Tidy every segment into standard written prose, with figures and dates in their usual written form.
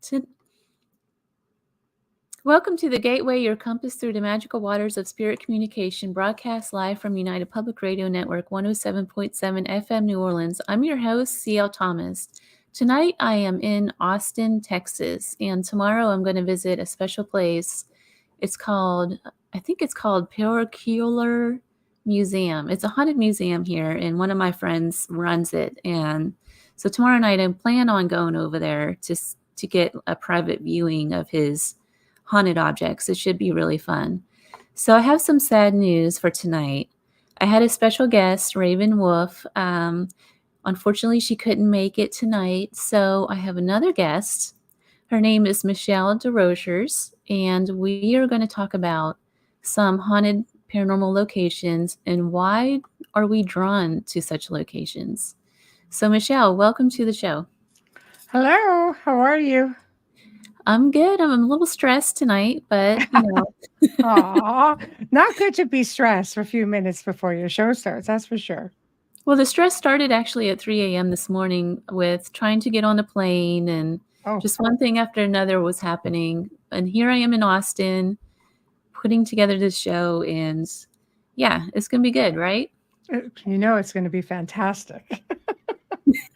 To- Welcome to the Gateway, your compass through the magical waters of spirit communication, broadcast live from United Public Radio Network 107.7 FM New Orleans. I'm your host, C.L. Thomas. Tonight I am in Austin, Texas, and tomorrow I'm going to visit a special place. I think it's called Paranormal Museum. It's a haunted museum here, and one of my friends runs it. And so tomorrow night I plan on going over there to get a private viewing of his haunted objects. It should be really fun. So I have some sad news for tonight. I had a special guest, Raven Wolf. Unfortunately, she couldn't make it tonight. So I have another guest. Her name is Michelle Desrochers, and we are going to talk about some haunted paranormal locations and why are we drawn to such locations. So Michelle, welcome to the show. Hello, how are you? I'm good. I'm a little stressed tonight, but Aw, not good to be stressed for a few minutes before your show starts, that's for sure. Well, the stress started actually at 3 a.m. this morning with trying to get on a plane, and Oh, just one thing after another was happening. And here I am in Austin putting together this show, and yeah, it's going to be good, right? you know it's going to be fantastic.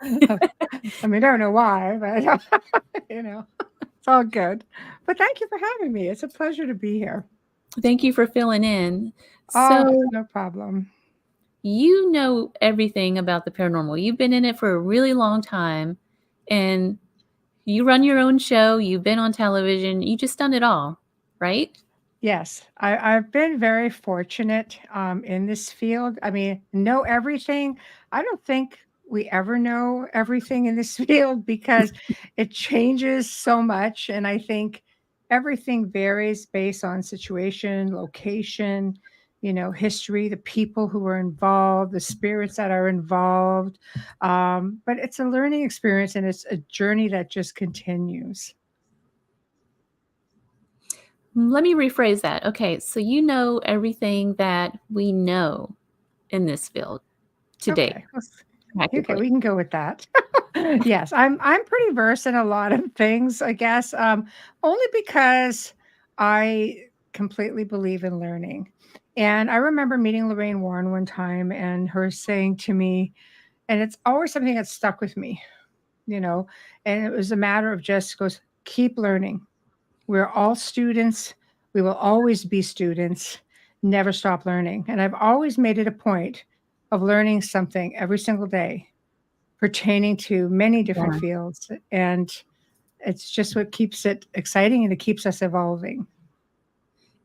I mean, I don't know why, but it's all good. But thank you for having me. It's a pleasure to be here. Thank you for filling in. Oh, So, no problem. you know everything about the paranormal. You've been in it for a really long time, and you run your own show. You've been on television. You just done it all, right? Yes, I've been very fortunate in this field. I mean, know everything. I don't think we ever know everything in this field because it changes so much. And I think everything varies based on situation, location, history, the people who are involved, the spirits that are involved. But it's a learning experience and it's a journey that just continues. Let me rephrase that. Okay, so you know everything that we know in this field to date, Okay. Okay, practically. we can go with that. Yes, I'm pretty versed in a lot of things, I guess. Only because I completely believe in learning. And I remember meeting Lorraine Warren one time and her saying to me, and it's always something that stuck with me, you know, and it was a matter of just goes, keep learning. We're all students. We will always be students. Never stop learning. And I've always made it a point of learning something every single day pertaining to many different Yeah. fields. And it's just what keeps it exciting and it keeps us evolving.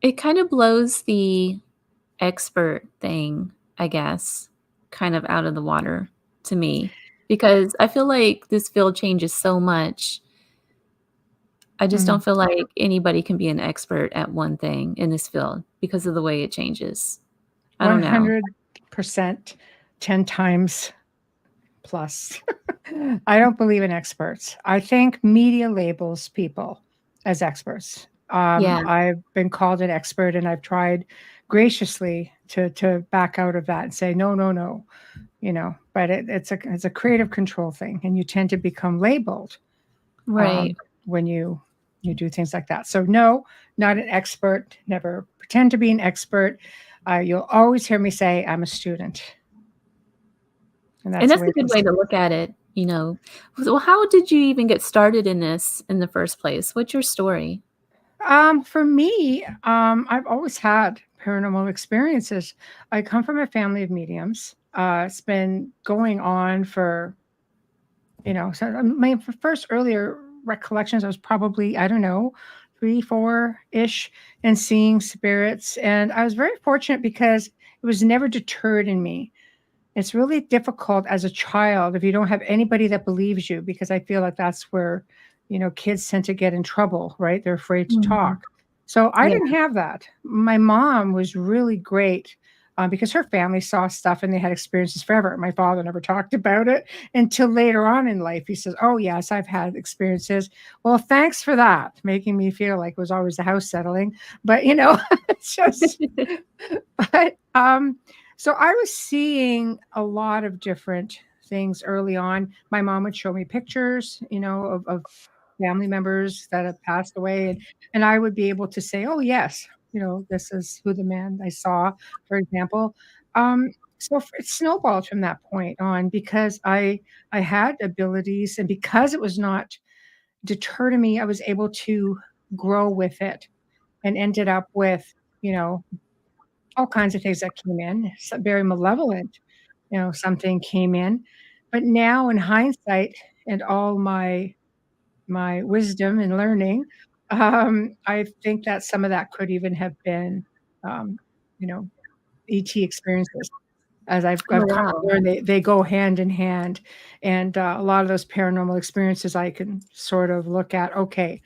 It kind of blows the expert thing, I guess, kind of out of the water to me because I feel like this field changes so much. I just Mm, don't feel like anybody can be an expert at one thing in this field because of the way it changes. I don't know. 100%, 10 times plus. I don't believe in experts. I think media labels people as experts. Yeah. I've been called an expert and I've tried graciously to back out of that and say, no, no, no, but it's a creative control thing. And you tend to become labeled Right. um, when you do things like that. So no, not an expert. Never pretend to be an expert. You'll always hear me say I'm a student, and And that's the that's way a it good is. way to look at it, you know. Well, how did you even get started in this in the first place? What's your story? For me, I've always had paranormal experiences. I come from a family of mediums. It's been going on for so my first earlier recollections, I was probably, I don't know, 3, 4-ish, and seeing spirits. And I was very fortunate because it was never deterred in me. It's really difficult as a child if you don't have anybody that believes you, because I feel like that's where, kids tend to get in trouble, right? They're afraid to Mhm. talk. So I Yeah. didn't have that. My mom was really great because her family saw stuff and they had experiences forever. My father never talked about it until later on in life. He says, "Oh, yes, I've had experiences." Well, thanks for that, making me feel like it was always the house settling. But, it's just, but so I was seeing a lot of different things early on. My mom would show me pictures, of family members that have passed away, and I would be able to say, "Oh, yes, this is who the man I saw," for example. So it snowballed from that point on because I had abilities, and because it was not deterred to me, I was able to grow with it and ended up with, you know, all kinds of things that came in, very malevolent, something came in. But now in hindsight and all my wisdom and learning, I think that some of that could even have been, um, you know, ET experiences. As I've Oh, come to wow. learn, they go hand in hand, and, a lot of those paranormal experiences I can sort of look at, "Okay,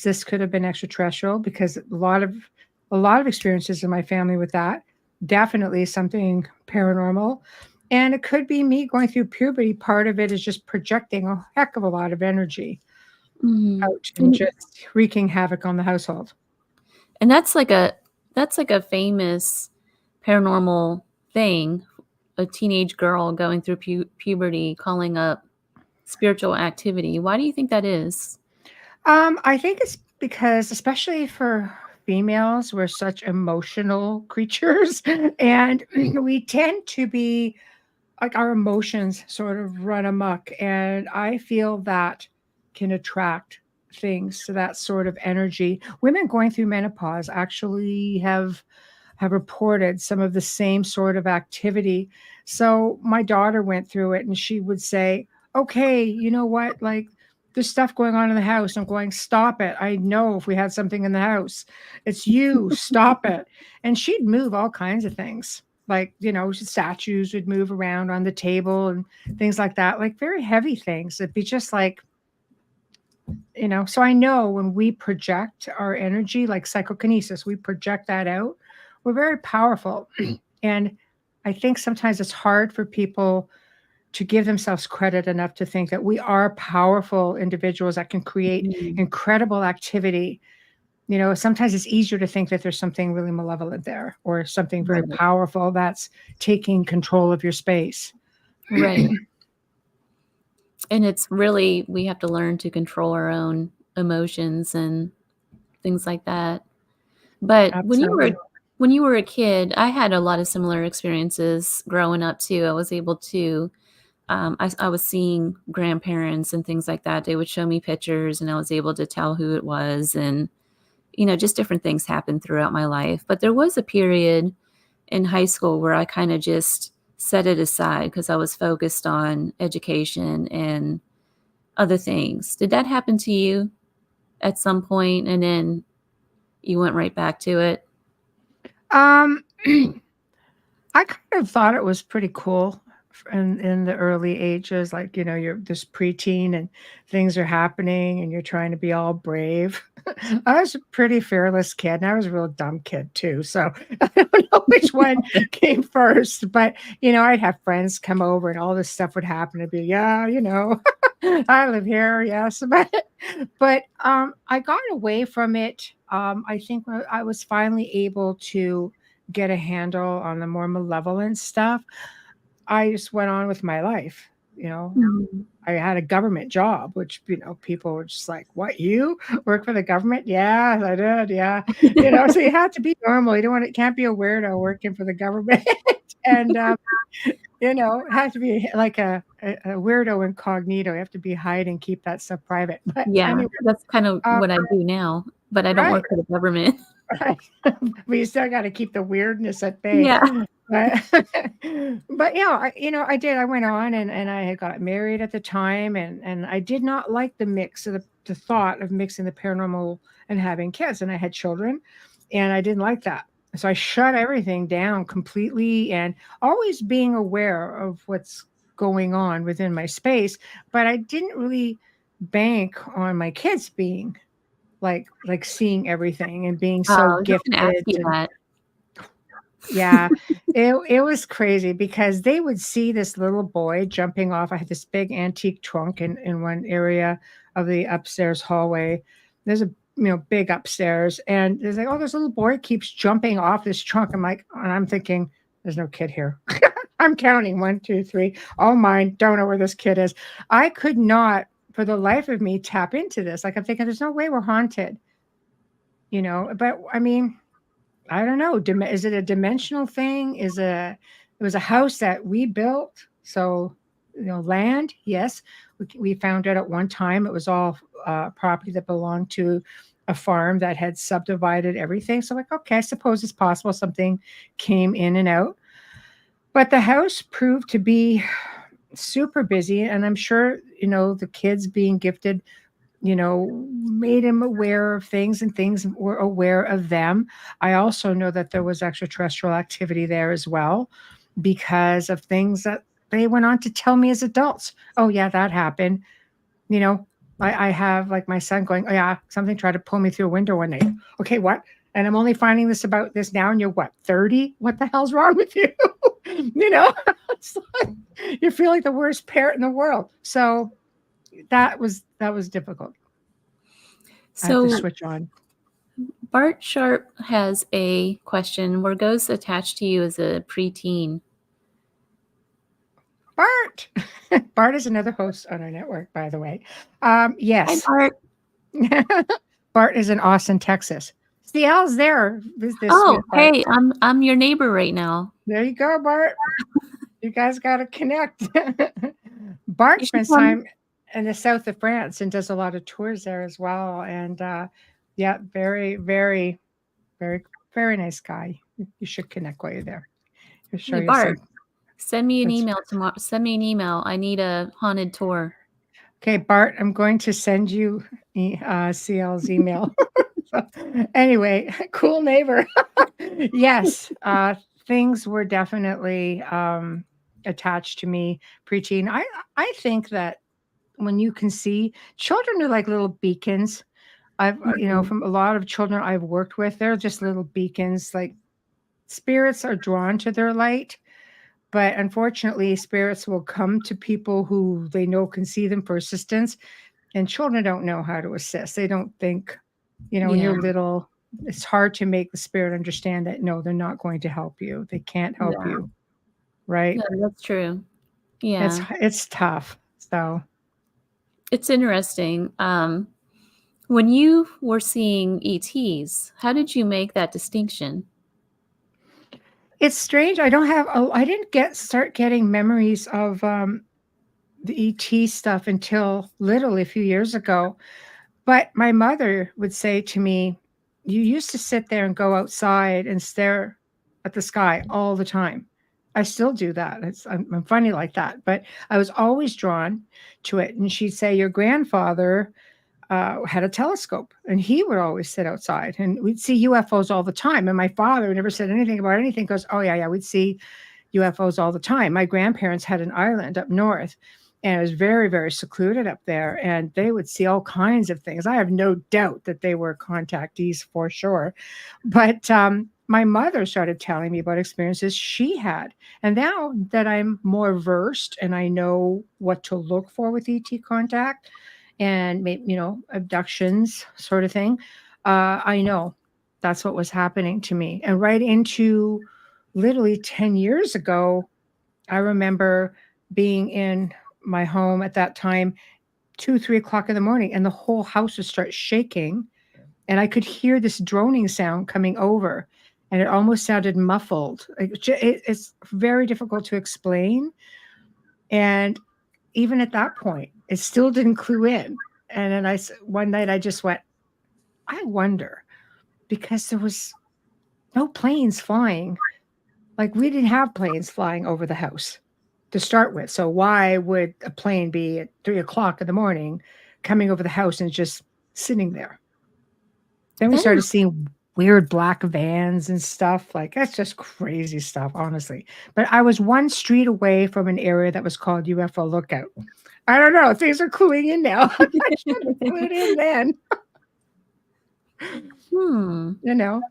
this could have been extraterrestrial," because a lot of experiences in my family with that, definitely something paranormal, and it could be me going through puberty. Part of it is just projecting a heck of a lot of energy Mhm. out and just wreaking havoc on the household. And that's like a famous paranormal thing, a teenage girl going through puberty calling up spiritual activity. Why do you think that is? I think it's because, especially for females, we're such emotional creatures, and we tend to be like our emotions sort of run amok. And I feel that can attract things to that sort of energy. Women going through menopause actually have reported some of the same sort of activity. So my daughter went through it and she would say, "Okay, you know what? Like there's stuff going on in the house." I'm going, "Stop it. I know if we had something in the house. It's you. Stop it." And she'd move all kinds of things. Like, statues would move around on the table and things like that, like very heavy things. It'd be just like, so I know when we project our energy, like psychokinesis, we project that out. We're very powerful. And I think sometimes it's hard for people to give themselves credit enough to think that we are powerful individuals that can create Mhm. incredible activity. Sometimes it's easier to think that there's something really malevolent there or something very Right. powerful that's taking control of your space. Right. And it's really we have to learn to control our own emotions and things like that. But Absolutely. when you were a kid, I had a lot of similar experiences growing up too. I was able to I was seeing grandparents and things like that. They would show me pictures and I was able to tell who it was and just different things happened throughout my life. But there was a period in high school where I kind of just set it aside because I was focused on education and other things. Did that happen to you at some point and then you went right back to it? Um, I kind of thought it was pretty cool in the early ages, like, you're this preteen and things are happening and you're trying to be all brave. I was a pretty fearless kid and I was a real dumb kid too. So I don't know which one came first, but I'd have friends come over and all this stuff would happen and be, yeah, I live here, yes. But I got away from it. I think when I was finally able to get a handle on the more malevolent stuff, I just went on with my life. You know, Mhm. I had a government job, which, people were just like, "What, you work for the government?" Yeah, I did. Yeah. So you have to be normal. You don't want to, can't be a weirdo working for the government. And, it has to be like a weirdo incognito. You have to be hide and keep that stuff private. But Yeah, anyway, that's kind of um, what I do now, but I don't right. work for the government. Right. But you still gotta keep the weirdness at bay. Yeah. But but yeah, I did. I went on and I had got married at the time and I did not like the mix of the thought of mixing the paranormal and having kids. And I had children and I didn't like that. So I shut everything down completely and always being aware of what's going on within my space. But I didn't really bank on my kids being like seeing everything and being Oh, so I was just gonna ask gifted you and that. yeah, it was crazy because they would see this little boy jumping off. I had this big antique trunk in one area of the upstairs hallway. There's a big upstairs, and there's like, oh, this little boy keeps jumping off this trunk. And I'm thinking, there's no kid here. I'm counting one, two, three, all mine. Don't know where this kid is. I could not for the life of me tap into this. Like I'm thinking, there's no way we're haunted, But I mean, I don't know. Is it a dimensional thing? It was a house that we built? So, land, yes. We found out at one time it was all property that belonged to a farm that had subdivided everything. So, like, okay, I suppose it's possible something came in and out. But the house proved to be super busy. And I'm sure, the kids being gifted made him aware of things and things were aware of them. I also know that there was extraterrestrial activity there as well because of things that they went on to tell me as adults. Oh, yeah, that happened. You know, I have like my son going, oh, yeah, something tried to pull me through a window one night. Okay, what? And I'm only finding this about this now, and you're what, 30? What the hell's wrong with you? It's like you feel like the worst parent in the world. So that was difficult. I have to So switch on. Bart Sharp has a question. Were ghosts attached to you as a preteen? Bart. Bart is another host on our network, by the way. Hi, Yes. Bart. Bart is in Austin, Texas. CL's there. This Oh, with Bart. hey, I'm your neighbor right now. There you go, Bart. You guys got to connect. Bart You should spends come. time in the south of France and does a lot of tours there as well. And yeah, very, very, very, very nice guy. You should connect while you're there. He'll show Hey, you Bart, some. send me an email tomorrow. Send me an email. I need a haunted tour. Okay, Bart, I'm going to send you CL's email. So, anyway, cool neighbor. Yes, things were definitely attached to me preteen. I think that when you can see children are like little beacons. I've Mhm. from a lot of children I've worked with, they're just little beacons. Like spirits are drawn to their light. But unfortunately, spirits will come to people who they know can see them for assistance. And children don't know how to assist. They don't think, when Yeah, you're little, it's hard to make the spirit understand that no, they're not going to help you. They can't help yeah, you. Right. yeah, that's true. It's Yeah, it's tough. So it's interesting. When you were seeing ETs, how did you make that distinction? it's strange. I didn't start getting memories of the ET stuff until literally a few years ago. But my mother would say to me, "You used to sit there and go outside and stare at the sky all the time." I still do that. I'm funny like that, but I was always drawn to it. And she'd say, "Your grandfather had a telescope, and he would always sit outside, and we'd see UFOs all the time." And my father never said anything about anything. Goes, "Oh yeah, yeah, we'd see UFOs all the time." My grandparents had an island up north, and it was very, very secluded up there, and they would see all kinds of things. I have no doubt that they were contactees for sure. But my mother started telling me about experiences she had. And now that I'm more versed and I know what to look for with ET contact and maybe, abductions sort of thing, I know that's what was happening to me. And right into literally 10 years ago, I remember being in my home at that time, 2, 3 o'clock in the morning, and the whole house would start shaking. And I could hear this droning sound coming over, and it almost sounded muffled. It's very difficult to explain. And even at that point, it still didn't clue in. And then one night I just went, I wonder, because there was no planes flying. Like we didn't have planes flying over the house to start with. So why would a plane be at 3 o'clock in the morning coming over the house and just sitting there? Then we That started is, seeing weird black vans and stuff. Like that's just crazy stuff, honestly. But I was one street away from an area that was called UFO Lookout. I don't know. Things are cluing in now. I should have clued in then. hmm. You know.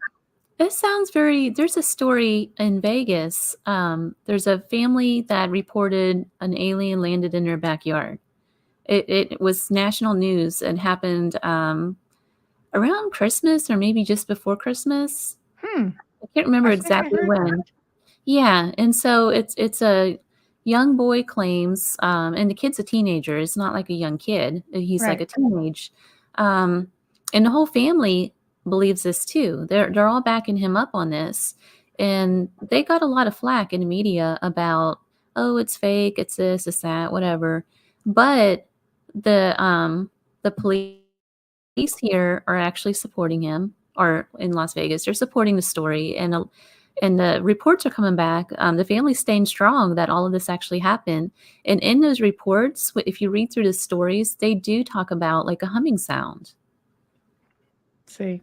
It sounds very. There's a story in Vegas. There's a family that reported an alien landed in their backyard. It was national news and happened around Christmas or maybe just before Christmas. Hmm. I can't remember I think I exactly heard that. when. Yeah, and so it's a young boy claims, and the kid's a teenager. It's not like a young kid. He's like Right. a teenage. Um, and the whole family believes this too. They're all backing him up on this. And they got a lot of flack in the media about, oh, it's fake, it's this, it's that, whatever. But the police here are actually supporting him, or in Las Vegas, they're supporting the story, and the reports are coming back. The family's staying strong that all of this actually happened. And in those reports, if you read through the stories, they do talk about like a humming sound. See.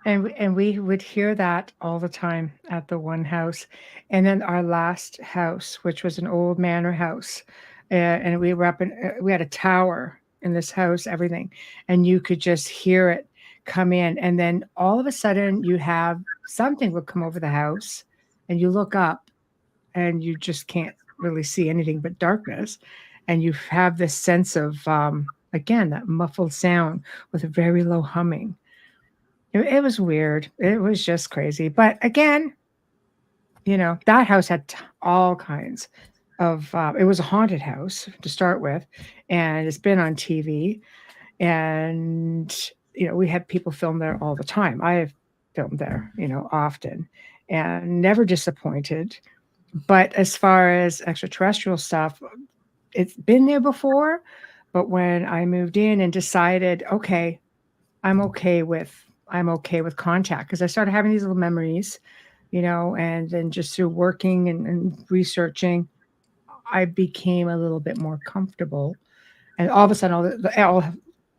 And we would hear that all the time at the one house. And then our last house, which was an old manor house, and we were up in, we had a tower in this house, everything, and you could just hear it come in. And then all of a sudden, you have something would come over the house, and you look up, and you just can't really see anything but darkness. And you have this sense of, again, that muffled sound with a very low humming. It was weird. It was just crazy. But again, that house had all kinds of, it was a haunted house to start with, and it's been on TV. And, we had people film there all the time. I have filmed there, often, and never disappointed. But as far as extraterrestrial stuff, it's been there before. But when I moved in and decided, okay, I'm okay with contact, because I started having these little memories, and then just through working and researching, I became a little bit more comfortable. And all of a sudden, all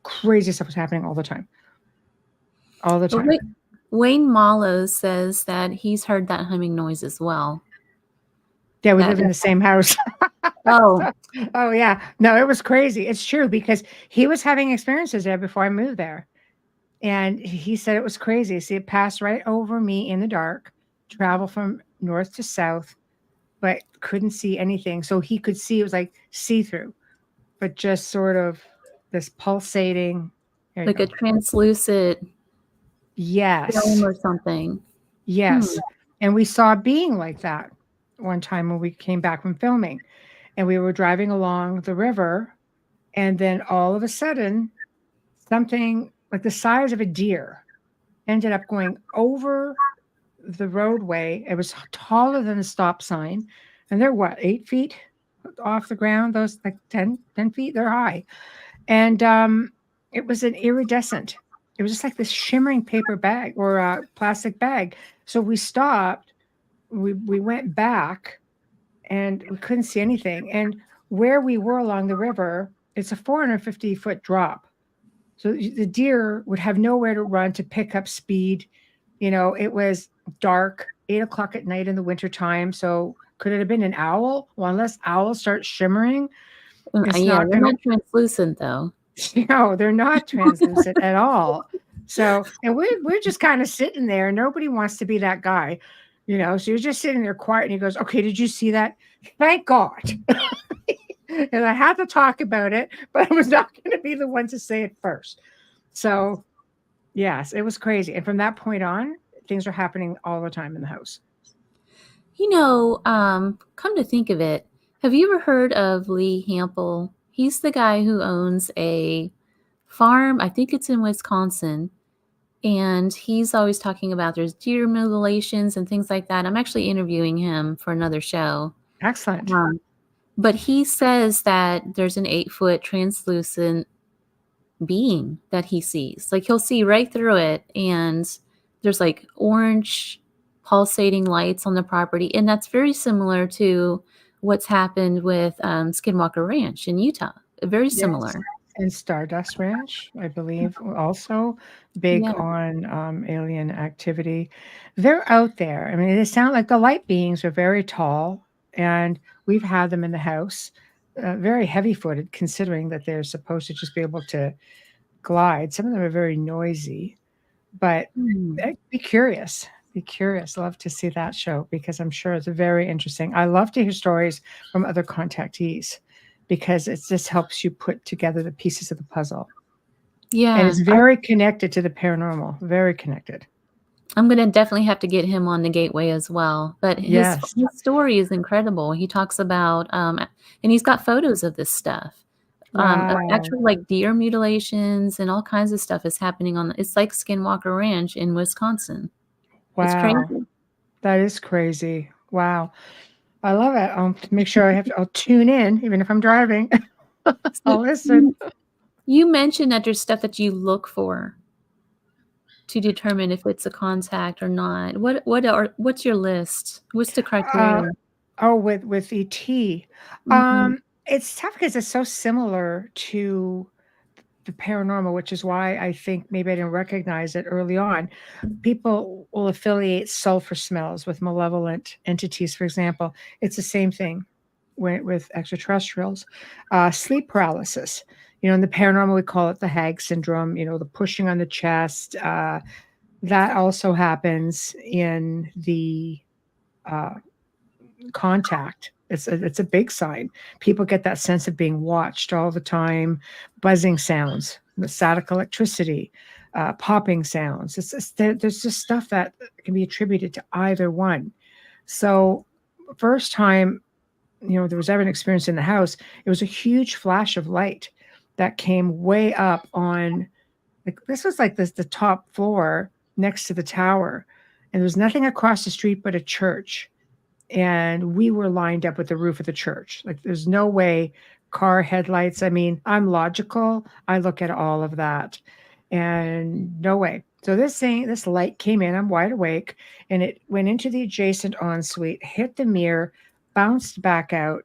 crazy stuff was happening all the time. All the But time. Wayne Mallow says that he's heard that humming noise as well. Yeah, we live in the same house. Oh, Oh, yeah. No, it was crazy. It's true, because he was having experiences there before I moved there. And he said it was crazy. See, it passed right over me in the dark, travel from north to south, but couldn't see anything. So he could see, it was like see-through, but just sort of this pulsating. There you like a go. translucent film Yes. or something. Yes. And we saw a being like that one time when we came back from filming, and we were driving along the river, and then all of a sudden, something like the size of a deer ended up going over the roadway. It was taller than the stop sign. And they're what, 8 feet off the ground? Those like 10 feet, they're high. And it was an iridescent. It was just like this shimmering paper bag or a plastic bag. So we stopped, we went back, and we couldn't see anything. And where we were along the river, it's a 450-foot drop. So the deer would have nowhere to run to pick up speed. It was dark, 8 o'clock at night in the wintertime. So could it have been an owl? Well, unless owls start shimmering, it's Yeah, not they're going not translucent though. to, they're not translucent at all. So, and we're just kind of sitting there. Nobody wants to be that guy, so you're just sitting there quiet, and he goes, okay, did you see that? Thank God. And I had to talk about it, but I was not going to be the one to say it first. So, yes, it was crazy. And from that point on, things are happening all the time in the house. Come to think of it, have you ever heard of Lee Hample? He's the guy who owns a farm, I think it's in Wisconsin, and he's always talking about there's deer mutilations and things like that. I'm actually interviewing him for another show. Excellent. But he says that there's an 8-foot translucent being that he sees. Like he'll see right through it, and there's like orange pulsating lights on the property. And that's very similar to what's happened with Skinwalker Ranch in Utah. Very similar. Yes. And Stardust Ranch, I believe, also big Yeah. on alien activity. They're out there. I mean, they sound like the light beings are very tall, and we've had them in the house, very heavy-footed, considering that they're supposed to just be able to glide. Some of them are very noisy, but be curious. Be curious. Love to see that show, because I'm sure it's very interesting. I love to hear stories from other contactees, because it just helps you put together the pieces of the puzzle. Yeah. And it's very connected to the paranormal, very connected. I'm gonna definitely have to get him on the Gateway as well. But Yes. his story is incredible. He talks about, and he's got photos of this stuff. Of Wow. actual like deer mutilations and all kinds of stuff is happening on. It's like Skinwalker Ranch in Wisconsin. It's Wow. crazy. That is crazy. Wow. I love it. I'll make sure I'll tune in, even if I'm driving. So I'll listen. you mentioned that there's stuff that you look for to determine if it's a contact or not. What's your list? What's the Uh, criteria? oh, with ET. Mhm. It's tough because it's so similar to the paranormal, which is why I think maybe I didn't recognize it early on. People will affiliate sulfur smells with malevolent entities, for example. It's the same thing with extraterrestrials. Sleep paralysis. In the paranormal, we call it the hag syndrome, the pushing on the chest. That also happens in the uh, contact. It's a big sign. People get that sense of being watched all the time, buzzing sounds, the static electricity, popping sounds. There's just stuff that can be attributed to either one. So, first time there was ever an experience in the house, it was a huge flash of light that came way up on, like, this was like the top floor next to the tower, and there was nothing across the street but a church, and we were lined up with the roof of the church. Like, there's no way car headlights. I mean, I'm logical. I look at all of that, and no way. So this light came in. I'm wide awake, and it went into the adjacent ensuite, hit the mirror, bounced back out,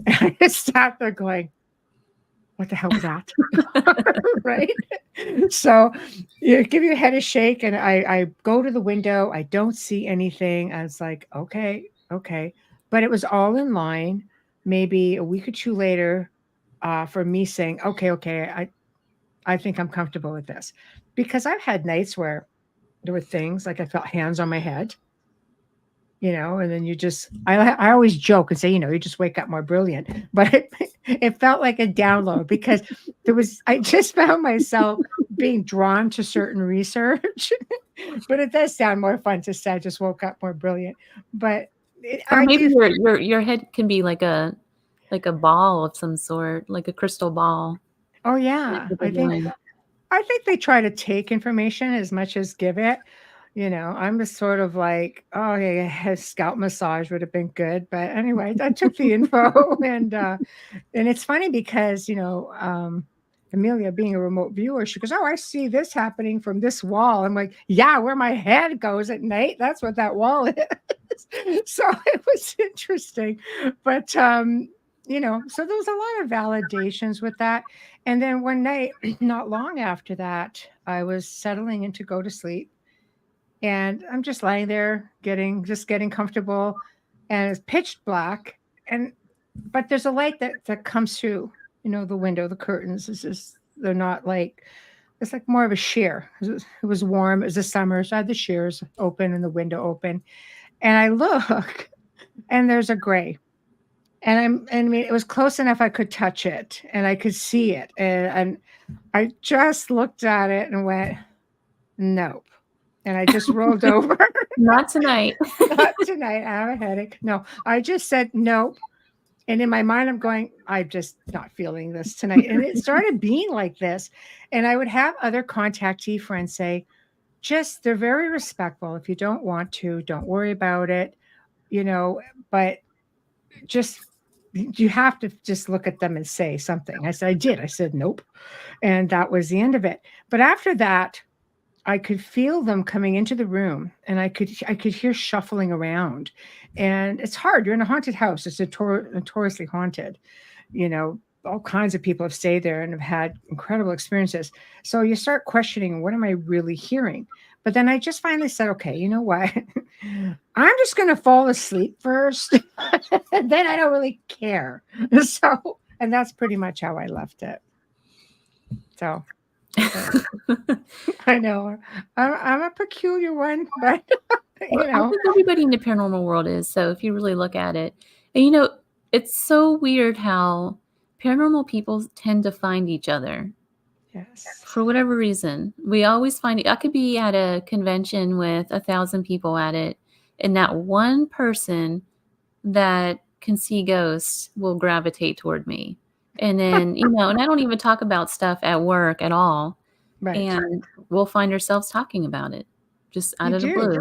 and I just sat there going, "What the hell was that?" Right? So you give your head a shake, and I go to the window. I don't see anything. I was like, okay, okay. But it was all in line. Maybe a week or two later, for me saying, okay, okay, I think I'm comfortable with this. Because I've had nights where there were things like I felt hands on my head, and then I always joke and say, you just wake up more brilliant. But it felt like a download because I just found myself being drawn to certain research. But it does sound more fun to say I just woke up more brilliant. But Or I maybe do. your head can be like a ball of some sort, like a crystal ball, Oh like yeah, people doing. I think they try to take information as much as give it. I'm just sort of like, oh yeah, a scalp massage would have been good. But anyway, I took the info, and it's funny because Amelia, being a remote viewer, she goes, "Oh, I see this happening from this wall." I'm like, "Yeah, where my head goes at night, that's what that wall is." So it was interesting, but so there was a lot of validations with that. And then one night, not long after that, I was settling in to go to sleep, and I'm just lying there getting comfortable, and it's pitch black, and but there's a light that comes through, the window, the curtains. It's just they're not like it's like more of a sheer. It was warm. It was the summer, so I had the sheers open and the window open, and I look, and there's a gray. And I mean, it was close enough I could touch it and I could see it. And I just looked at it and went, nope. And I just rolled over. Not tonight. Not tonight. I have a headache. No, I just said nope. And in my mind, I'm going, I'm just not feeling this tonight. And it started being like this. And I would have other contactee friends say, they're very respectful. If you don't want to, don't worry about it, but just, you have to just look at them and say something. I said, I did. I said, nope. And that was the end of it. But after that, I could feel them coming into the room, and I could hear shuffling around. And it's hard. You're in a haunted house. It's notoriously haunted. All kinds of people have stayed there and have had incredible experiences. So you start questioning, what am I really hearing? But then I just finally said, okay, you know what? I'm just going to fall asleep first. And then I don't really care. So, and that's pretty much how I left it. So I know I'm a peculiar one, but I think everybody in the paranormal world is. So if you really look at it, and it's so weird how paranormal people tend to find each other. Yes. For whatever reason. We always find I could be at a convention with 1,000 people at it, and that one person that can see ghosts will gravitate toward me. And then, and I don't even talk about stuff at work at all. Right. And we'll find ourselves talking about it just out You of the do. blue.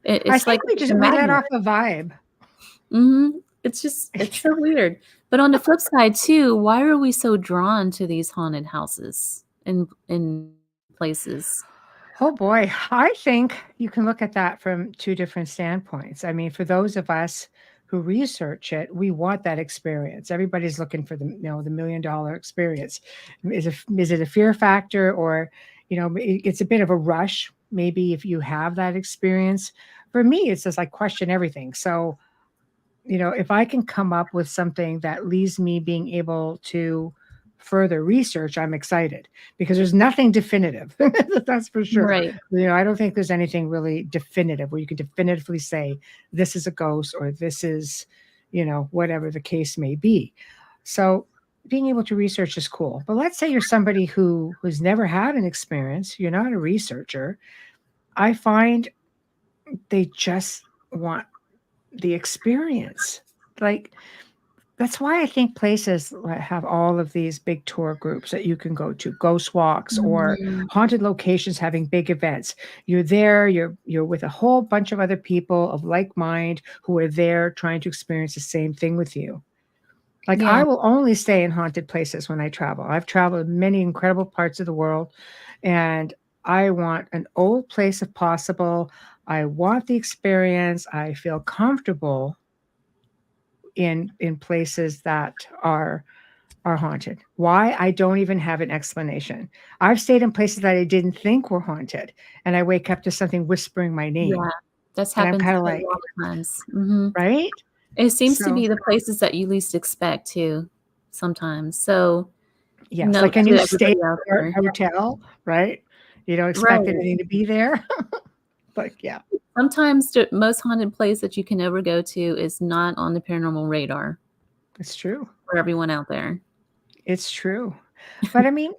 I It's like think a we let magnet. off a vibe. It's so weird. But on the flip side too, why are we so drawn to these haunted houses in places? Oh boy, I think you can look at that from two different standpoints. I mean, for those of us who research it, we want that experience. Everybody's looking for the $1 million experience. Is it a fear factor, or it's a bit of a rush maybe if you have that experience? For me, it's just like question everything. So if I can come up with something that leaves me being able to further research, I'm excited because there's nothing definitive. That's for sure. Right. I don't think there's anything really definitive where you can definitively say this is a ghost or this is, whatever the case may be. So being able to research is cool. But let's say you're somebody who's never had an experience, you're not a researcher. I find they just want the experience. Like, that's why I think places have all of these big tour groups that you can go to, ghost walks or Mhm. haunted locations having big events. You're there, you're with a whole bunch of other people of like mind who are there trying to experience the same thing with you. Like, Yeah. I will only stay in haunted places when I travel. I've traveled many incredible parts of the world, and I want an old place if possible. I want the experience. I feel comfortable in places that are haunted. Why? I don't even have an explanation. I've stayed in places that I didn't think were haunted, and I wake up to something whispering my Yeah. name, That's and I'm happened kind of a like, lot of times. Mhm. right? It seems to So be the places that you least expect too, sometimes. So, yes, note like a to new stay everybody out there. Yeah. hotel, right? You don't expect Right. anything to be there. But yeah, Sometimes the most haunted place that you can ever go to is not on the paranormal radar it's true. for everyone out there. It's true. But I mean,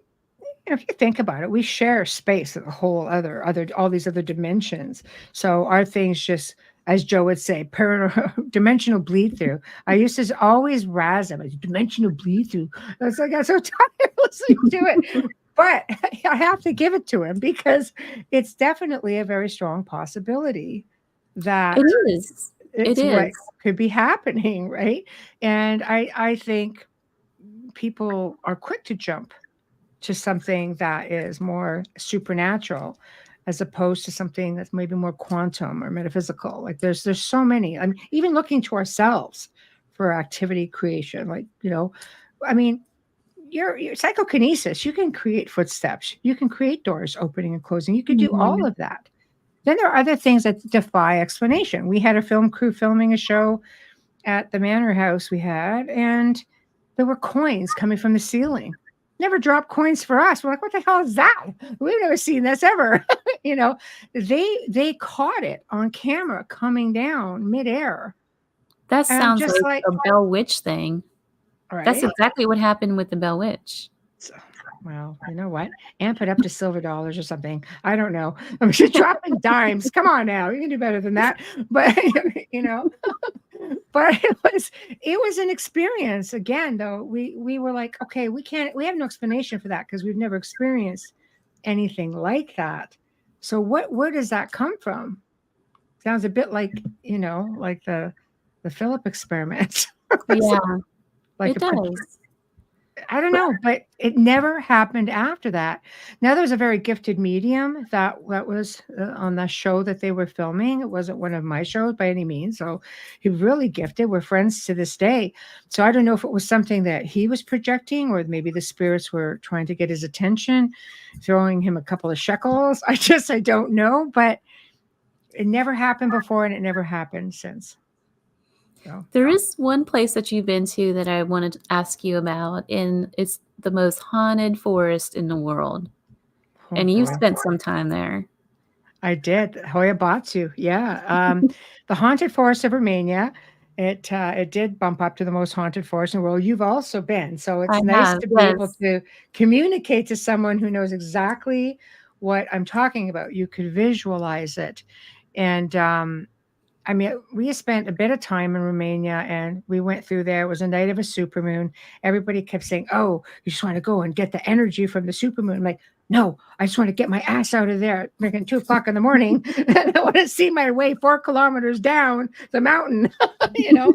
if you think about it, we share space with a whole other all these other dimensions. So our things just, as Joe would say, dimensional bleed through. I used to always razz him, dimensional bleed through. I was like, I'm so tired listening to it. But I have to give it to him because it's definitely a very strong possibility It that is. It it's what is. could be happening, right? And I think people are quick to jump to something that is more supernatural as opposed to something that's maybe more quantum or metaphysical. Like there's so many. I mean, even looking to ourselves for activity creation. Like, I mean, your psychokinesis, you can create footsteps, you can create doors opening and closing, you could do all Mhm. of that. Then there are other things that defy explanation. We had a film crew filming a show at the manor house we had, and there were coins coming from the ceiling. Never dropped coins for us. We're like, what the hell is that? We've never seen this ever. you know, they caught it on camera coming down midair. That And I'm sounds just like like, a Bell Witch thing. That's right. exactly what happened with the Bell Witch. So, well, you know what? Amp it up to silver dollars or something. I don't know. I mean, she's dropping dimes. Come on now. You can do better than that. But you know, but it was an experience. Again, though, we were like, okay, we have no explanation for that because we've never experienced anything like that. So where does that come from? Sounds a bit like, like the Philip experiment. It's Yeah, like it a does. I don't know, but it never happened after that. Now there's a very gifted medium that was on the show that they were filming. It wasn't one of my shows by any means. So he really gifted. We're friends to this day. So I don't know if it was something that he was projecting or maybe the spirits were trying to get his attention, throwing him a couple of shekels. I don't know, but it never happened before and it never happened since. So There is one place that you've been to that I wanted to ask you about, and it's the most haunted forest in the world. oh And you boy. spent some time there. I did. Hoyabatsu. Yeah. The Haunted Forest of Romania. It did bump up to the most haunted forest in the world. You've also been, so I it's nice have, to be able yes. to communicate to someone who knows exactly what I'm talking about. You could visualize it, and I mean, we spent a bit of time in Romania and we went through there. It was a night of a supermoon. Everybody kept saying, "Oh, you just want to go and get the energy from the supermoon." I'm like, no, I just want to get my ass out of there at freaking 2 o'clock in the morning. And I want to see my way 4 kilometers down the mountain, you know?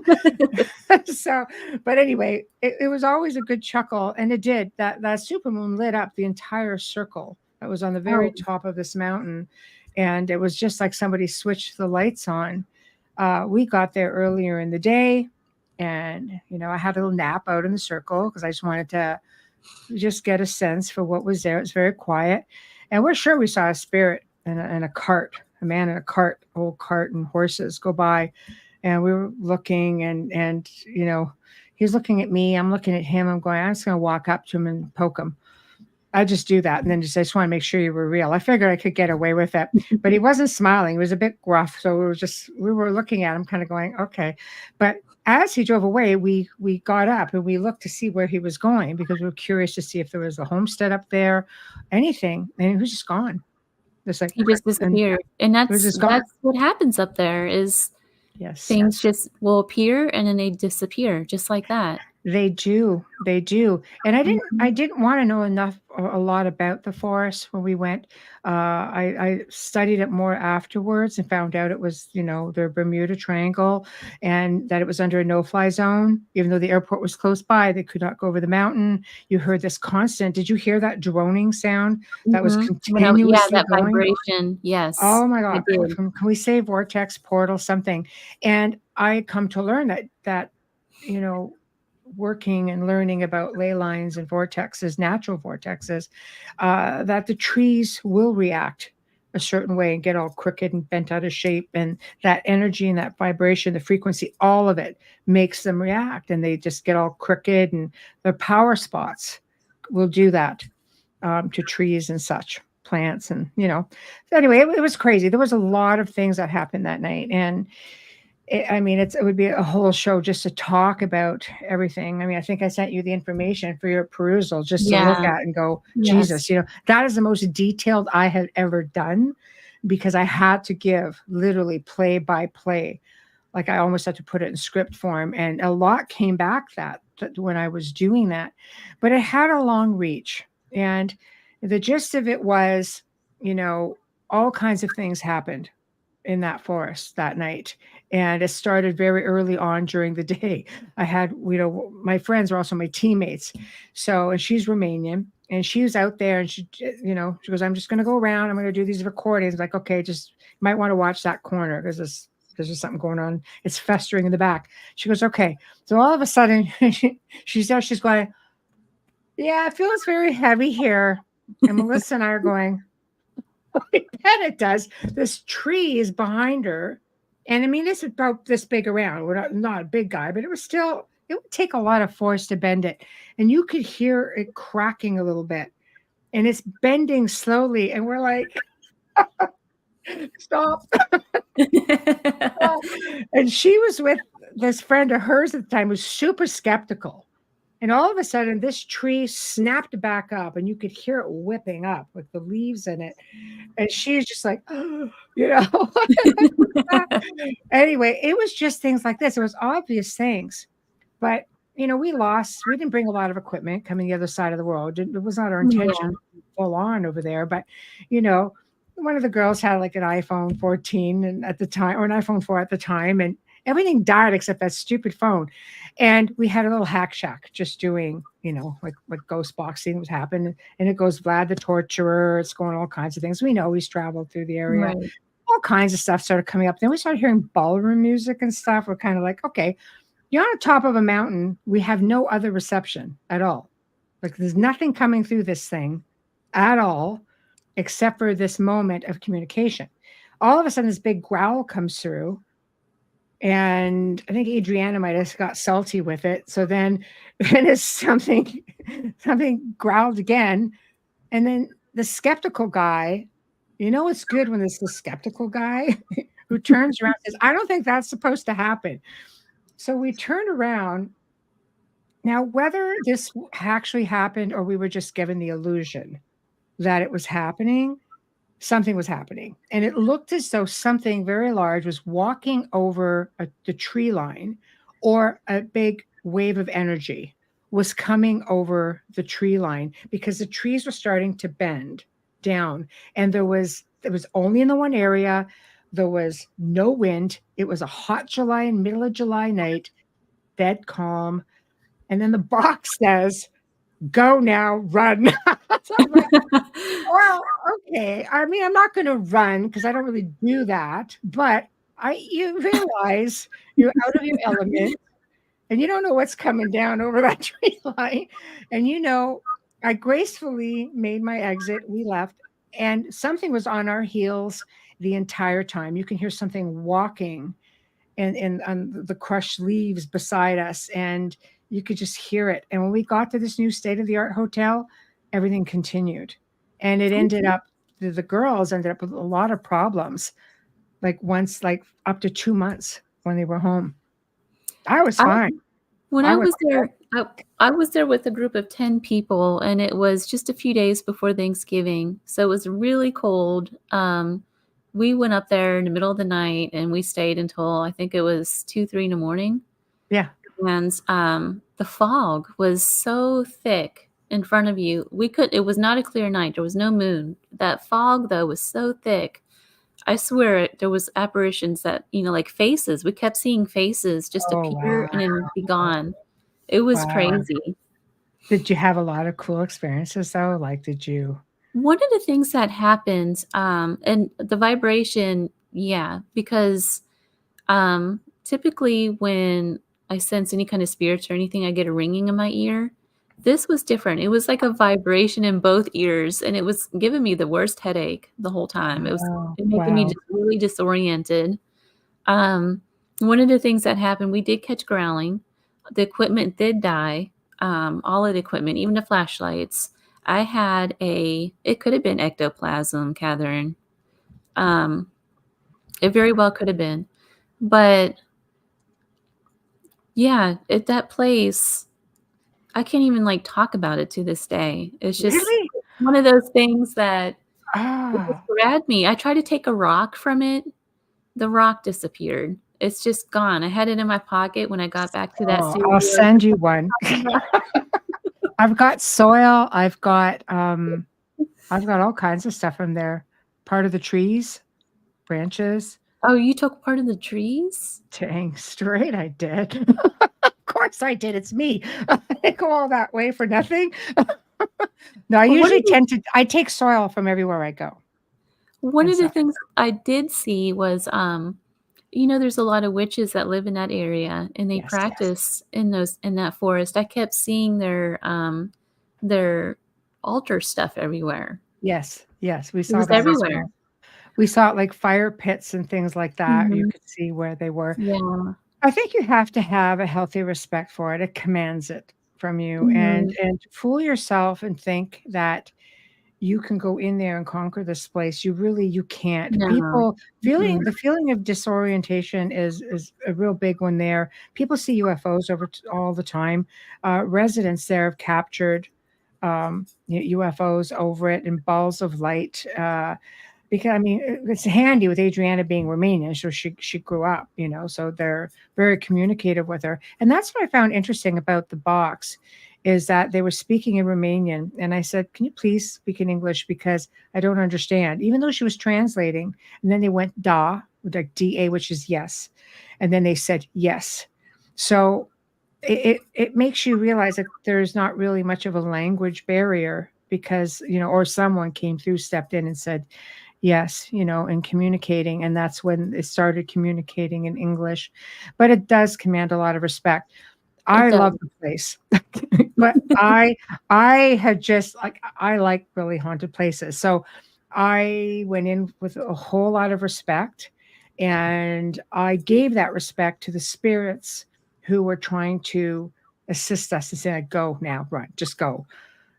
So, but anyway, it was always a good chuckle. And it did. That supermoon lit up the entire circle that was on the very Oh, top of this mountain. And it was just like somebody switched the lights on. We got there earlier in the day, and I had a little nap out in the circle because I just wanted to just get a sense for what was there. It was very quiet, and we're sure we saw a spirit in a cart, a man in a cart, old cart, and horses go by, and we were looking, and he's looking at me, I'm looking at him, I'm going, I'm just going to walk up to him and poke him. I just do that. And then I just want to make sure you were real. I figured I could get away with it, but he wasn't smiling. He was a bit gruff. So we were looking at him kind of going, okay. But as he drove away, we got up and we looked to see where he was going because we were curious to see if there was a homestead up there, anything. And he was just gone. Just like, he just and disappeared. And he was that's just gone. that's what happens up there is Yes. things just will appear and then they disappear just like that. They do. They do. And I Mhm. didn't want to know a lot about the forest when we went. I studied it more afterwards and found out it was, the Bermuda Triangle and that it was under a no-fly zone. Even though the airport was close by, they could not go over the mountain. You heard this constant. Did you hear that droning sound that was Yeah, continuously that going? vibration. Yes, Oh my I God. did. Can we say vortex, portal, something? And I come to learn that, you know, working and learning about ley lines and vortexes, natural vortexes, that the trees will react a certain way and get all crooked and bent out of shape. And that energy and that vibration, the frequency, all of it makes them react. And they just get all crooked and their power spots will do that to trees and such plants so anyway it was crazy. There was a lot of things that happened that night, and it would be a whole show just to talk about everything. I mean, I think I sent you the information for your perusal just to look Yeah. at and go, Yes. Jesus, that is the most detailed I had ever done because I had to give literally play by play. Like I almost had to put it in script form, and a lot came back that when I was doing that, but it had a long reach. And the gist of it was, you know, all kinds of things happened in that forest that night. And it started very early on during the day. I had, my friends are also my teammates. So, and she's Romanian and she was out there and she goes, I'm just going to go around. I'm going to do these recordings. I'm like, okay, just you might want to watch that corner because there's just something going on. It's festering in the back. She goes, okay. So all of a sudden she's there. She's going, yeah, it feels very heavy here. And Melissa and I are going, I bet it does. This tree is behind her. And I mean, it's about this big around. We're not a big guy, but it would take a lot of force to bend it. And you could hear it cracking a little bit. And it's bending slowly. And we're like, stop. And she was with this friend of hers at the time who was super skeptical. And all of a sudden, this tree snapped back up, and you could hear it whipping up with the leaves in it. And she's just like, oh, anyway, it was just things like this. It was obvious things, but we didn't bring a lot of equipment coming the other side of the world. It was not our intention Yeah. to be full on over there, but you know, one of the girls had like an iPhone 14 and at the time, or an iPhone 4 at the time, and everything died except that stupid phone. And we had a little hack shack just doing, like what ghost boxing was happening. And it goes Vlad the Torturer. It's going all kinds of things. We know he's traveled through the area. Right. All kinds of stuff started coming up. Then we started hearing ballroom music and stuff. We're kind of like, okay, you're on the top of a mountain. We have no other reception at all. Like there's nothing coming through this thing at all, except for this moment of communication. All of a sudden, this big growl comes through. And I think Adriana might have got salty with it. So then it's something growled again. And then the skeptical guy, it's good when it's the skeptical guy who turns around and says, I don't think that's supposed to happen. So we turned around. Now, whether this actually happened or we were just given the illusion that it was happening, something was happening. And it looked as though something very large was walking over the tree line, or a big wave of energy was coming over the tree line, because the trees were starting to bend down. And it was only in the one area. There was no wind. It was a hot July, middle of July night, dead calm. And then the box says, "Go now, run." So I'm like, well, okay. I mean, I'm not going to run because I don't really do that. But you realize you're out of your element, and you don't know what's coming down over that tree line. And I gracefully made my exit. We left, and something was on our heels the entire time. You can hear something walking and on the crushed leaves beside us, and you could just hear it. And when we got to this new state of the art hotel, everything continued, and it ended up, the girls ended up with a lot of problems, like once, like up to 2 months when they were home. I was I, fine. when I I was was there, I was there with a group of 10 people, and it was just a few days before Thanksgiving. So it was really cold. We went up there in the middle of the night, and we stayed until I think it was 2, 3 in the morning. Yeah. And the fog was so thick in front of you. It was not a clear night. There was no moon. That fog, though, was so thick. I swear there was apparitions that, like faces. We kept seeing faces just Oh, appear and wow. then be gone. It was Wow. crazy. Did you have a lot of cool experiences though? Like, did you? One of the things that happened, and the vibration, yeah, because typically when I sense any kind of spirits or anything, I get a ringing in my ear. This was different. It was like a vibration in both ears, and it was giving me the worst headache the whole time. Wow. It making me Wow. just really disoriented. Um, One of the things that happened, we did catch growling. The equipment did die. All of the equipment, even the flashlights. It could have been ectoplasm, Catherine. Um, it very well could have been. But yeah, at that place, I can't even like talk about it to this day. It's just Really? one of those things that it just Ah. grabbed me. I tried to take a rock from it. The rock disappeared. It's just gone. I had it in my pocket when I got back to that Oh, studio I'll I was send you one. talking about. I've got soil. I've got all kinds of stuff from there. Part of the trees, branches. Oh, you took part of the trees? Dang straight I did. Of course I did. It's me. I go all that way for nothing. No, I Well, usually tend to I take soil from everywhere I go one and of the stuff. things I did see was, there's a lot of witches that live in that area, and they Yes, yes. practice in that forest. I kept seeing their altar stuff everywhere. Yes, yes. We It saw was that as everywhere. well. We saw like fire pits and things like that. You Mhm. could see where they were. Yeah. I think you have to have a healthy respect for it. It commands it from you, and Mhm. fool yourself and think that you can go in there and conquer this place. You can't. No. People Mm-mm. feeling the feeling of disorientation is a real big one there. People see UFOs all the time. Residents there have captured UFOs over it in balls of light. Because I mean, it's handy with Adriana being Romanian, so she grew up, so they're very communicative with her. And that's what I found interesting about the box, is that they were speaking in Romanian, and I said, "Can you please speak in English because I don't understand." Even though she was translating, and then they went da, like da, which is yes, and then they said yes. So it makes you realize that there's not really much of a language barrier, because or someone came through, stepped in, and said yes, and communicating. And that's when it started communicating in English. But it does command a lot of respect. It I does. love the place. But I had just like, I like really haunted places. So I went in with a whole lot of respect, and I gave that respect to the spirits who were trying to assist us, to say, "Go now, run, just go,"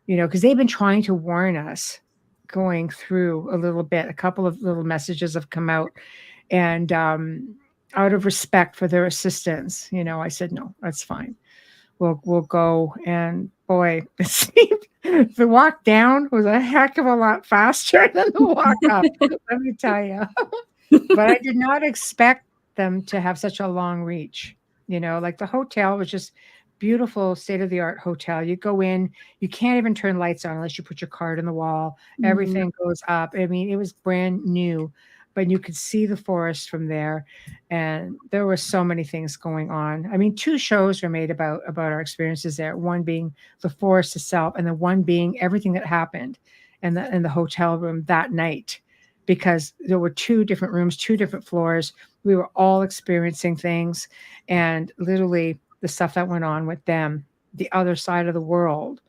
because they've been trying to warn us going through a little bit. A couple of little messages have come out, and out of respect for their assistance, I said, no, that's fine. We'll go. And boy, the walk down was a heck of a lot faster than the walk up. Let me tell you. But I did not expect them to have such a long reach. Like the hotel was just beautiful, state of the art hotel. You go in, you can't even turn lights on unless you put your card in the wall. Mhm. Everything goes up. I mean, it was brand new, but you could see the forest from there, and there were so many things going on. I mean, two shows were made about our experiences there. One being the forest itself, and the one being everything that happened in the hotel room that night, because there were two different rooms, two different floors. We were all experiencing things, and literally the stuff that went on with them, the other side of the world.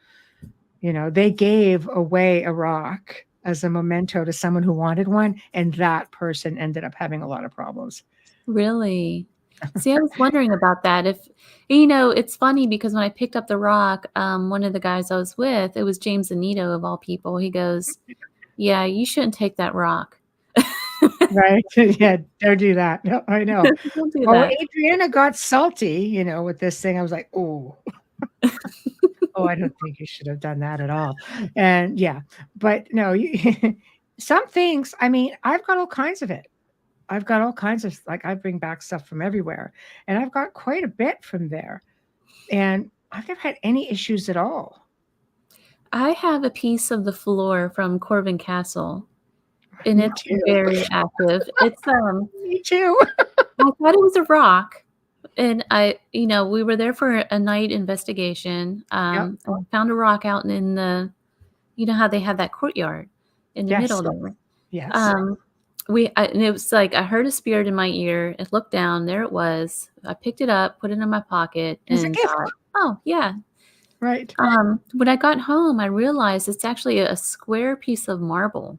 They gave away a rock as a memento to someone who wanted one, and that person ended up having a lot of problems. Really? See, I was wondering about that. It's funny because when I picked up the rock, one of the guys I was with, it was James Anito of all people. He goes, "Yeah, you shouldn't take that rock." Right? Yeah, don't do that. No, I know. Don't do Oh, that. Adriana got salty, with this thing. I was like, oh, oh, I don't think you should have done that at all. And yeah, but no, some things, I mean, I've got all kinds of it. I've got all kinds of, like, I bring back stuff from everywhere, and I've got quite a bit from there. And I've never had any issues at all. I have a piece of the floor from Corvin Castle, and Me it's too. very active. Me too. I thought it was a rock, and we were there for a night investigation. Yep. I found a rock out in how they have that courtyard in the middle Yes. there. Yes. Um, and it was like I heard a spirit in my ear. I looked down, there it was. I picked it up, put it in my pocket, It's a and gift. thought, "Oh yeah." Right. When I got home, I realized it's actually a square piece of marble.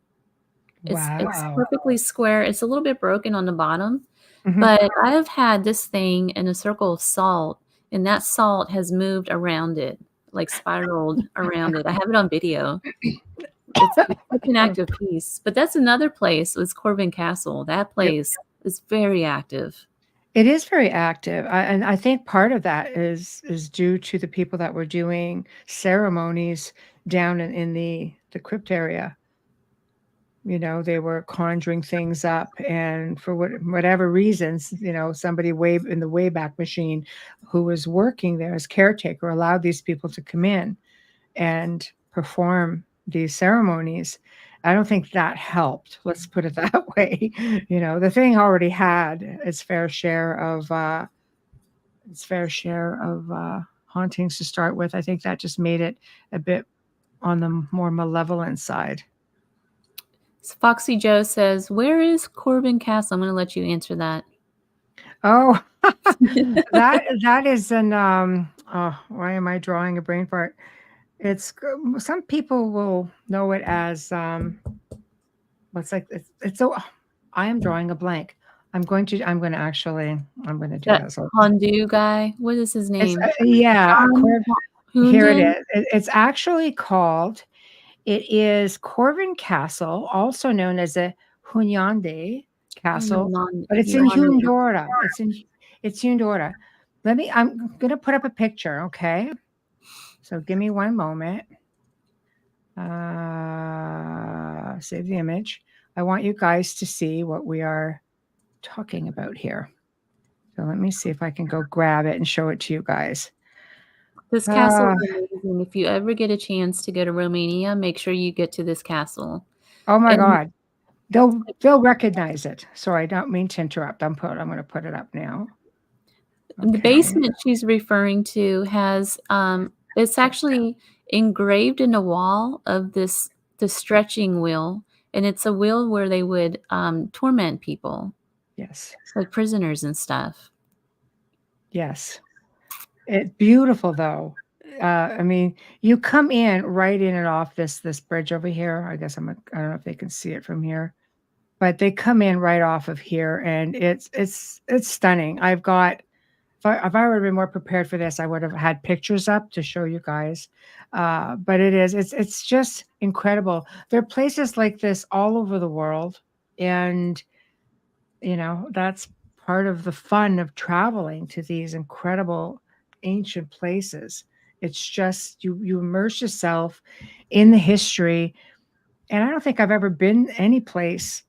It's Wow. perfectly square. It's a little bit broken on the bottom, Hmm. but I have had this thing in a circle of salt, and that salt has moved around it, like spiraled around it. I have it on video. It's such an active piece. But that's another place, was Corvin Castle. That Yep. place is very active. It is very active, and I think part of that is due to the people that were doing ceremonies down in the crypt area. They were conjuring things up, and for whatever reasons, somebody way in the Wayback Machine, who was working there as caretaker, allowed these people to come in and perform these ceremonies. I don't think that helped. Let's put it that way. The thing already had its fair share of hauntings to start with. I think that just made it a bit on the more malevolent side. Foxy Joe says, "Where is Corbin Castle?" I'm going to let you answer that. Oh, that is an oh, why am I drawing a brain fart? It's some people will know it as what's like it's so I am drawing a blank. I'm going to do That that. So Hondu guy, what is his it's name? yeah, John here it Hunden? is. It's actually called. It is Corvin Castle, also known as the Hunyande Castle, but it's in Hunan. Hundora. It's Hundora. I'm gonna put up a picture, okay? So give me one moment. Save the image. I want you guys to see what we are talking about here. So let me see if I can go grab it and show it to you guys. This castle Uh, is amazing. If you ever get a chance to go to Romania, make sure you get to this castle. oh my And God. They'll recognize it. Sorry, I don't mean to interrupt. I'm gonna put it up now. the Okay. basement she's referring to has it's actually engraved in the wall of the stretching wheel, and it's a wheel where they would torment people, Yes. like prisoners and stuff. Yes. It's beautiful though. I mean, you come in right in and off this bridge over here. I don't know if they can see it from here, but they come in right off of here, and it's stunning. If I would have been more prepared for this, I would have had pictures up to show you guys. But it's just incredible. There are places like this all over the world, and that's part of the fun of traveling to these incredible ancient places. It's just you immerse yourself in the history. And I don't think I've ever been any place,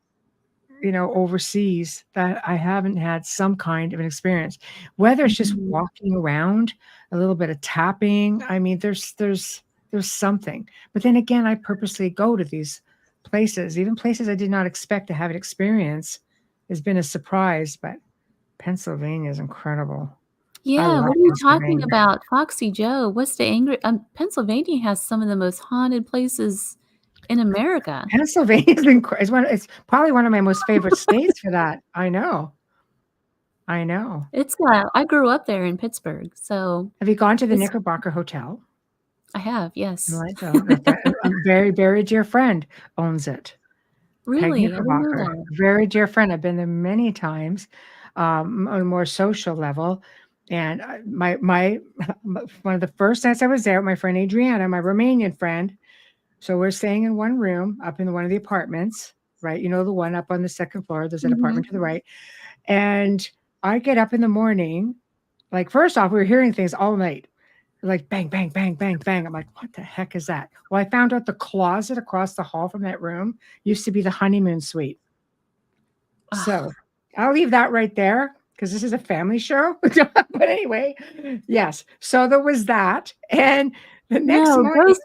overseas that I haven't had some kind of an experience. Whether it's just Mhm. walking around, a little bit of tapping. I mean, there's something. But then again, I purposely go to these places, even places I did not expect to have an experience. Has been a surprise, but Pennsylvania is incredible. I Yeah, love what are you talking Pennsylvania. about? Foxy Joe, what's the angry Pennsylvania has some of the most haunted places in America. Pennsylvania is it's probably one of my most favorite states for that. I know. I know. It's, I grew up there in Pittsburgh, so Have you gone to the it's Knickerbocker Hotel I have, in yes. Leadville? A very, very dear friend owns it. Peg Really? I didn't know Knickerbocker, that. very dear friend. I've been there many times, on a more social level. And my one of the first nights I was there, my friend Adriana, my Romanian friend. So we're staying in one room up in one of the apartments, right? You know, the one up on the second floor. There's an apartment Mhm. to the right. And I get up in the morning, like first off, we were hearing things all night, like bang, bang, bang, bang, bang. I'm like, what the heck is that? Well, I found out the closet across the hall from that room used to be the honeymoon suite. Ugh. So I'll leave that right there because this is a family show. But anyway, yes. So there was that. And the next No, morning, ghosts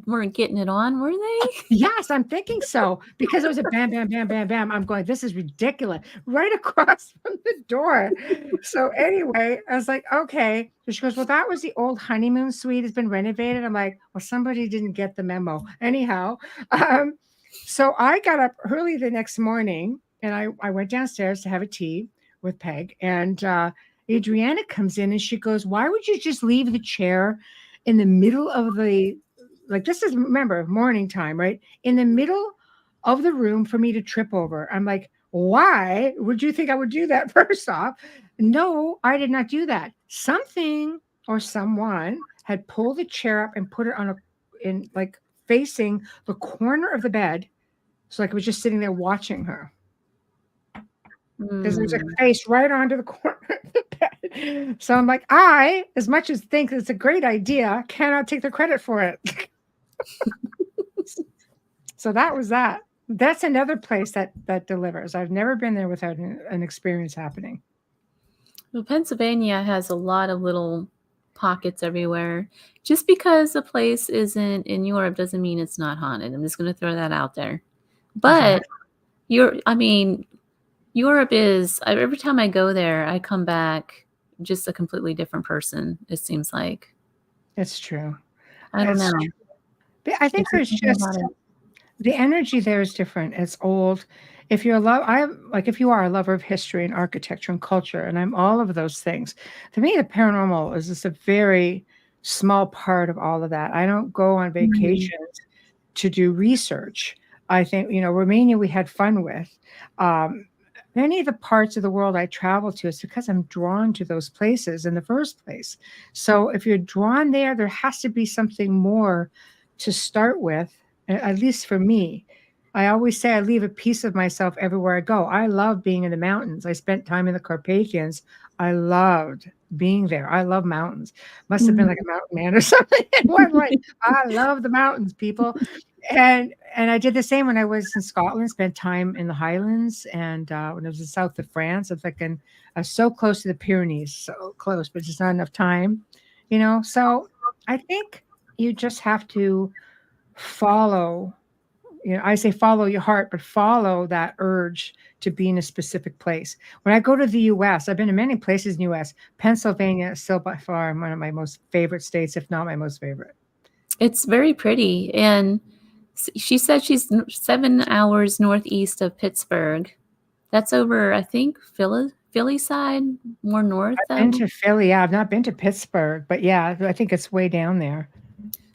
weren't getting it on, were they? yes, I'm thinking so because it was a bam, bam, bam, bam, bam. I'm going, this is ridiculous. Right across from the door. So anyway, I was like, okay. So she goes, well, that was the old honeymoon suite. It's been renovated. I'm like, well, somebody didn't get the memo. Anyhow, so I got up early the next morning and I went downstairs to have a tea with Peg. And Adriana comes in and she goes, why would you just leave the chair in the middle of the, like, this is, remember, morning time, right? In the middle of the room for me to trip over. I'm like, why would you think I would do that? First off, no, I did not do that. Something or someone had pulled the chair up and put it on in like facing the corner of the bed. So like I was just sitting there watching her because there's a Mm. face right onto the corner of the bed. So I'm like, I, as much as think it's a great idea, cannot take the credit for it. So that was that. That's another place that delivers. I've never been there without an experience happening. Well, Pennsylvania has a lot of little pockets everywhere. Just because a place isn't in Europe doesn't mean it's not haunted. I'm just gonna throw that out there. But Exactly. I mean, Europe is every time I go there, I come back just a completely different person, it seems like. It's true. I don't It's know. true. But I think There's just there's something about just it. the energy there is different. It's old. If you're a like if you are a lover of history and architecture and culture, and I'm all of those things. To me, the paranormal is just a very small part of all of that. I don't go on Mhm. vacations to do research. I think, Romania we had fun with. Um, Many of the parts of the world I travel to, it's because I'm drawn to those places in the first place. So if you're drawn there, there has to be something more to start with, at least for me. I always say I leave a piece of myself everywhere I go. I love being in the mountains. I spent time in the Carpathians. I loved being there. I love mountains. Must have been like Mhm. a mountain man or something in one way. I love the mountains, people. And I did the same when I was in Scotland, spent time in the Highlands, and when I was in south of France, I'm thinking I was so close to the Pyrenees, so close, but just not enough time. So I think you just have to follow, I say follow your heart, but follow that urge to be in a specific place. When I go to the US, I've been to many places in the US. Pennsylvania is still by far one of my most favorite states, if not my most favorite. It's very pretty, and she said she's 7 hours northeast of Pittsburgh. That's over, I think, Philly side, more north I've been of. to Philly. Yeah, I've not been to Pittsburgh, but yeah, I think it's way down there.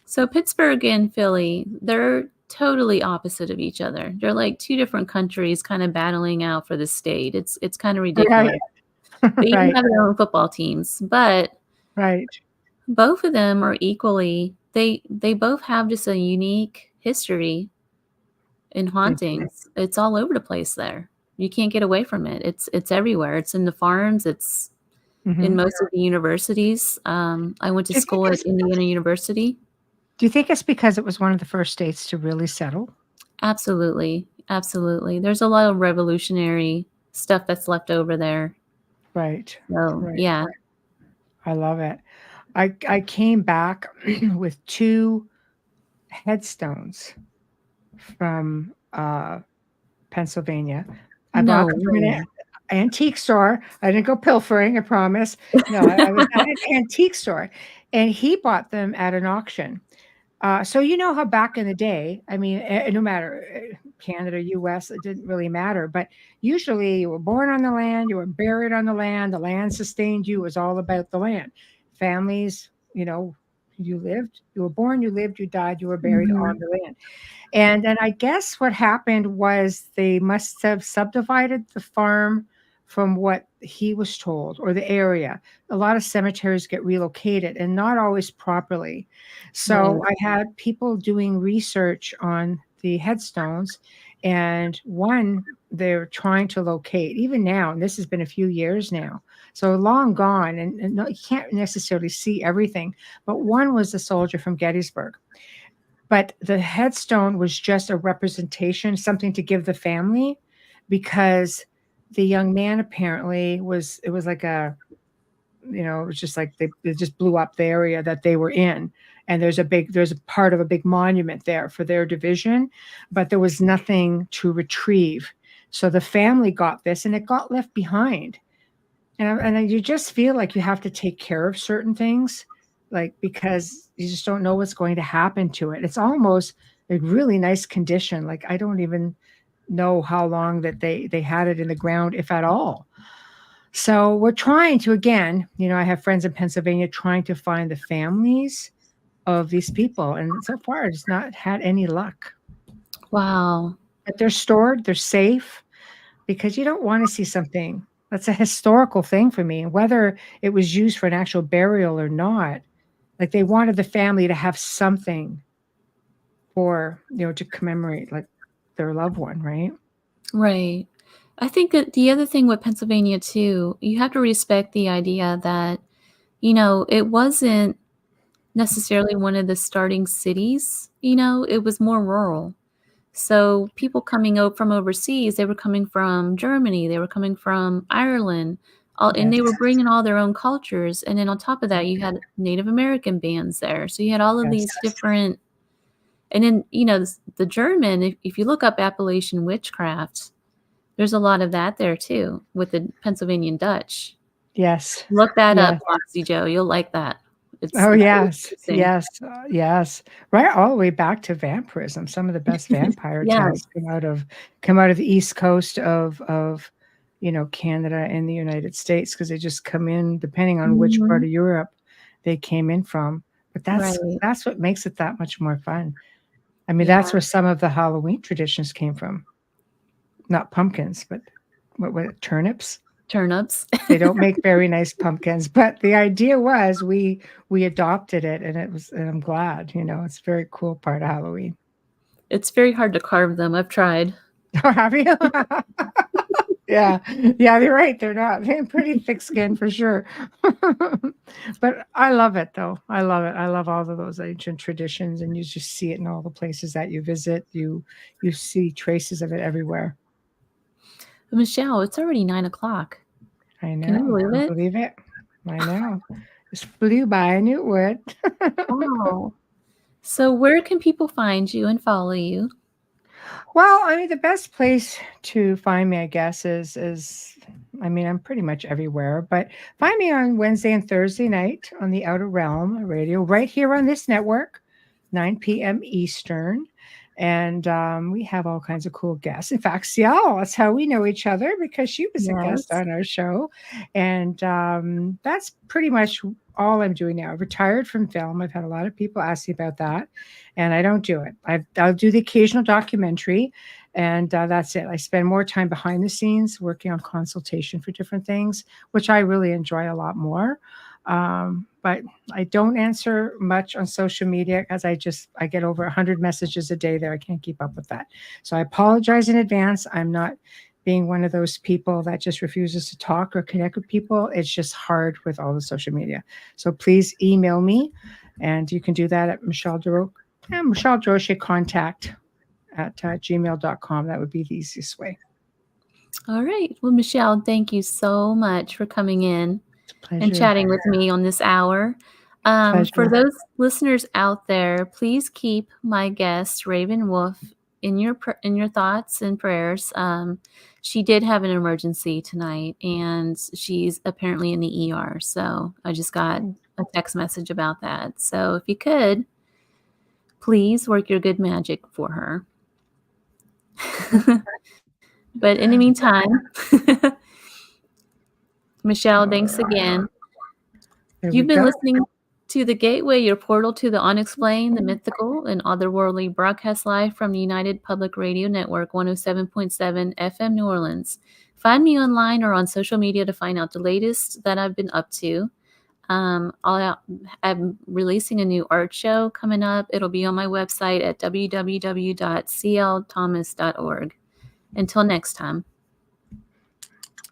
So Pittsburgh and Philly, they're totally opposite of each other. They're like 2 different countries kind of battling out for the state. It's kind of Right, ridiculous. They even right, have their own football teams, but right. both of them are equally they both have just a unique history in They do. hauntings. It's all over the place there. You can't get away from it. It's everywhere. It's in the farms. It's in Mhm. most of the universities. I went to Do you think school at it's Indiana University. do you think it's because it was one of the first states to really settle? Absolutely, absolutely. There's a lot of revolutionary stuff that's left over there. Right. So Right. yeah, I love it. I came back with 2 headstones from, Pennsylvania. I bought no them from an way. antique store. I didn't go pilfering, I promise. No, I was at an antique store, and he bought them at an auction. So you know how back in the day, I mean, no matter Canada, US, it didn't really matter. But usually, you were born on the land, you were buried on the land sustained you. It was all about the land. Families, you lived, you were born, you lived, you died, you were buried on Mhm. the land. And then I guess what happened was they must have subdivided the farm from what he was told, or the area. A lot of cemeteries get relocated and not always properly. So Right, I had people doing research on the headstones, and one they're trying to locate even now, and this has been a few years now. So long gone, and no, you can't necessarily see everything. But one was a soldier from Gettysburg, but the headstone was just a representation, something to give the family, because the young man apparently it was like it was just like they just blew up the area that they were in. And there's a part of a big monument there for their division, but there was nothing to retrieve. So the family got this and it got left behind. And you just feel like you have to take care of certain things, like, because you just don't know what's going to happen to it. It's almost a really nice condition. Like, I don't even know how long that they had it in the ground, if at all. So we're trying to, again, I have friends in Pennsylvania trying to find the families of these people, and so far it's not had any luck. wow. But they're stored, they're safe, because you don't want to see something that's a historical thing for me, whether it was used for an actual burial or not. Like, they wanted the family to have something for, to commemorate, like, their loved one, right? Right. I think that the other thing with Pennsylvania too, you have to respect the idea that, it wasn't necessarily one of the starting cities, it was more rural. So people coming out from overseas, they were coming from Germany, they were coming from Ireland, and Yes. they were bringing all their own cultures. And then on top of that, you had Native American bands there. So you had all of Yes. these different, and then the German. If you look up Appalachian witchcraft, there's a lot of that there too with the Pennsylvania Dutch. Yes. Look that up, Yes. Foxy Joe. You'll like that. Oh, It's really yes. interesting. Yes. Yes. Right, all the way back to vampirism. Some of the best vampire tales Yes. come out of the East Coast of Canada and the United States, because they just come in depending on which part Mhm. of Europe they came in from. But that's Right. that's what makes it that much more fun. I mean, Yeah. that's where some of the Halloween traditions came from. Not pumpkins, but what turnips? Turnips. They don't make very nice pumpkins, but the idea was we adopted it, and I'm glad, it's a very cool part of Halloween. It's very hard to carve them. I've tried. Oh, have you? Yeah. Yeah, you're right, they're pretty thick skin for sure. But I love it, though. I love it. I love all of those ancient traditions, and you just see it in all the places that you visit. You see traces of it everywhere. Michelle, it's already 9 o'clock. I Can you know. believe I it? believe it. I know. Just flew by. I knew it would. Wow. So where can people find you and follow you? Well, I mean, the best place to find me, I guess, is I mean, I'm pretty much everywhere, but find me on Wednesday and Thursday night on the Outer Realm Radio, right here on this network, 9 p.m. Eastern. And we have all kinds of cool guests. In fact, Ciel, that's how we know each other, because she was a guest Yes. on our show. And that's pretty much all I'm doing now. I've retired from film. I've had a lot of people ask me about that, and I don't do it. I'll do the occasional documentary, and that's it. I spend more time behind the scenes working on consultation for different things, which I really enjoy a lot more. But I don't answer much on social media, because I get over 100 messages a day there. I can't keep up with that. So I apologize in advance. I'm not being one of those people that just refuses to talk or connect with people, it's just hard with all the social media. So please email me, and you can do that at Michelle Desrochers contact at gmail.com. That would be the easiest way. All right. Well, Michelle, thank you so much for coming in and chatting with me on this hour. For those listeners out there, please keep my guest, Raven Wolf, in your thoughts and prayers. She did have an emergency tonight, and she's apparently in the ER. So I just got a text message about that. So if you could, please work your good magic for her. But in the meantime, Michelle, thanks again. You've been listening to The Gateway, your portal to the unexplained, the mythical, and otherworldly, broadcast live from the United Public Radio Network, 107.7 FM New Orleans. Find me online or on social media to find out the latest that I've been up to. I'm releasing a new art show coming up. It'll be on my website at www.clthomas.org. Until next time.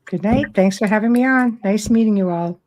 Good night. Thanks for having me on. Nice meeting you all.